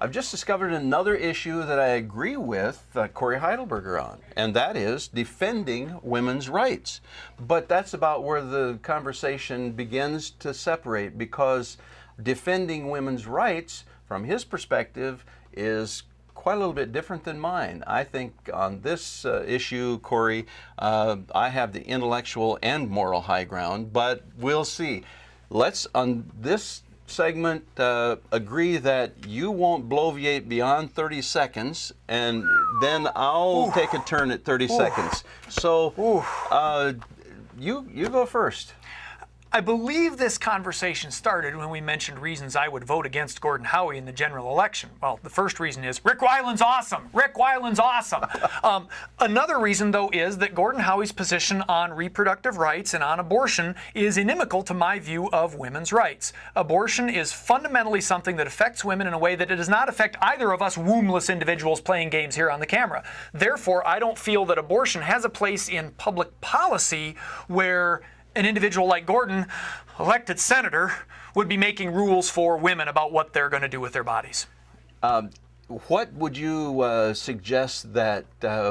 I've just discovered another issue that I agree with Corey Heidelberger on, and that is defending women's rights. But that's about where the conversation begins to separate, because defending women's rights, from his perspective, is quite a little bit different than mine. I think on this issue, Corey, I have the intellectual and moral high ground, but we'll see. Let's, on this segment, agree that you won't bloviate beyond 30 seconds, and then I'll take a turn at 30 seconds. So you go first. I believe this conversation started when we mentioned reasons I would vote against Gordon Howie in the general election. Well, the first reason is Rick Weiland's awesome. Rick Weiland's awesome. Another reason, though, is that Gordon Howie's position on reproductive rights and on abortion is inimical to my view of women's rights. Abortion is fundamentally something that affects women in a way that it does not affect either of us wombless individuals playing games here on the camera. Therefore, I don't feel that abortion has a place in public policy where an individual like Gordon, elected senator, would be making rules for women about what they're going to do with their bodies. What would you suggest that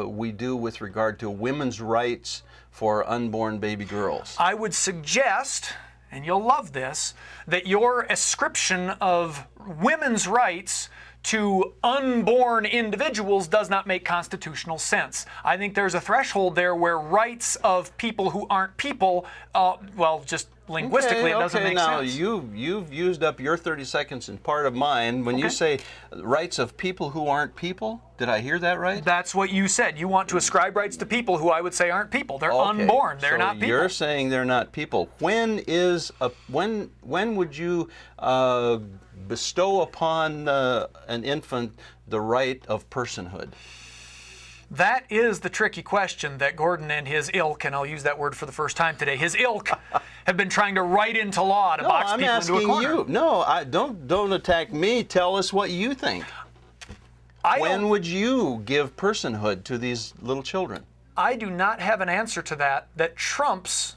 we do with regard to women's rights for unborn baby girls? I would suggest, and you'll love this, that your ascription of women's rights to unborn individuals does not make constitutional sense. I think there's a threshold there where rights of people who aren't people, well, just linguistically, it doesn't make sense. You've used up your 30 seconds and part of mine. When you say rights of people who aren't people, did I hear that right? That's what you said. You want to ascribe rights to people who I would say aren't people. They're unborn. They're not people. You're saying they're not people. When would you bestow upon an infant the right of personhood? That is the tricky question that Gordon and his ilk, and I'll use that word for the first time today, his ilk have been trying to write into law to box people into a corner. You. No, don't attack me. Tell us what you think. When would you give personhood to these little children? I do not have an answer to that trumps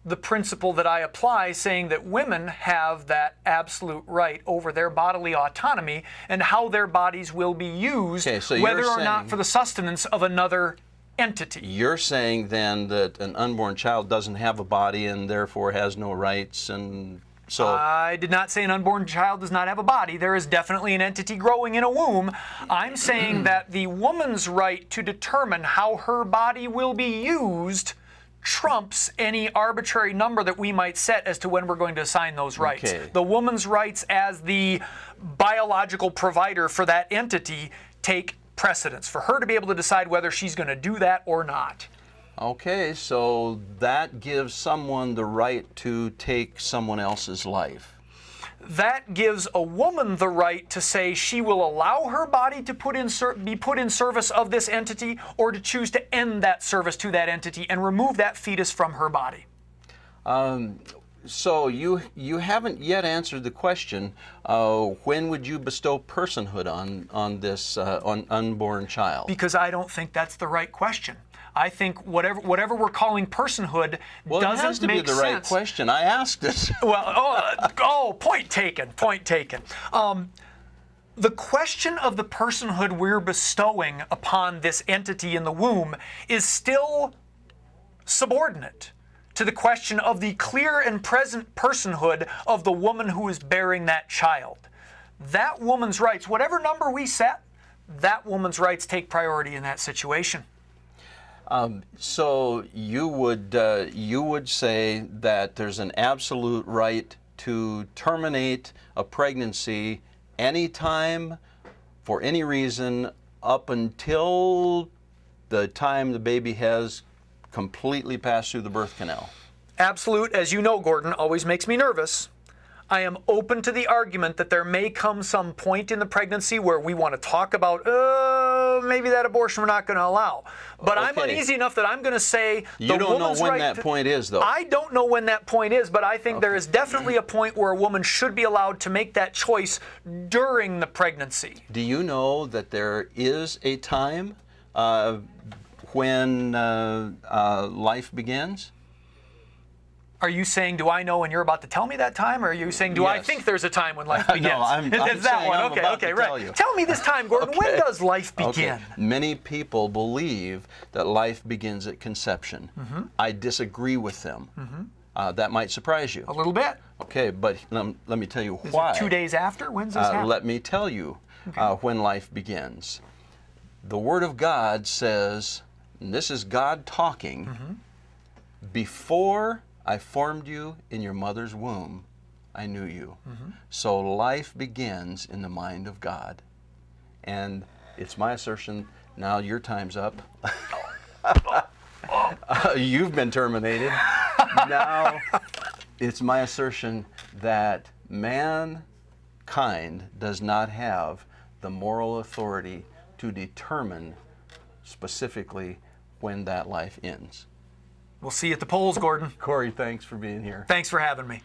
the principle that I apply, saying that women have that absolute right over their bodily autonomy and how their bodies will be used, whether or not for the sustenance of another entity. You're saying then that an unborn child doesn't have a body and therefore has no rights, and so... I did not say an unborn child does not have a body. There is definitely an entity growing in a womb. I'm saying that the woman's right to determine how her body will be used trumps any arbitrary number that we might set as to when we're going to assign those rights. The woman's rights as the biological provider for that entity take precedence for her to be able to decide whether she's going to do that or not. Okay, so that gives someone the right to take someone else's life. That gives a woman the right to say she will allow her body to be put in service of this entity, or to choose to end that service to that entity and remove that fetus from her body. So you haven't yet answered the question, when would you bestow personhood on this unborn child? Because I don't think that's the right question. I think whatever we're calling personhood doesn't make sense. Well, it has to be the right question. I asked it. Well, point taken. Point taken. The question of the personhood we're bestowing upon this entity in the womb is still subordinate to the question of the clear and present personhood of the woman who is bearing that child. That woman's rights, whatever number we set, that woman's rights take priority in that situation. So you would say that there's an absolute right to terminate a pregnancy anytime, for any reason, up until the time the baby has completely passed through the birth canal. Absolute, as you know, Gordon, always makes me nervous. I am open to the argument that there may come some point in the pregnancy where we want to talk about, maybe that abortion we're not going to allow. But I'm uneasy enough that I'm going to say you don't know when that point is, though. I don't know when that point is, but I think there is definitely a point where a woman should be allowed to make that choice during the pregnancy. Do you know that there is a time when life begins? Are you saying, do I know when you're about to tell me that time? Or are you saying, do I Yes. think there's a time when life begins? No, I'm It's that saying one. I'm Okay, about okay, to right. tell you. Tell me this time, Gordon. When does life begin? Okay. Many people believe that life begins at conception. I disagree with them. That might surprise you. A little bit. Okay, but let me tell you Is why. it 2 days after? When's this happen? Let me tell you when life begins. The Word of God says, and this is God talking, before I formed you in your mother's womb, I knew you. So life begins in the mind of God. And it's my assertion, now your time's up. You've been terminated. Now it's my assertion that mankind does not have the moral authority to determine specifically when that life ends. We'll see you at the polls, Gordon. Corey, thanks for being here. Thanks for having me.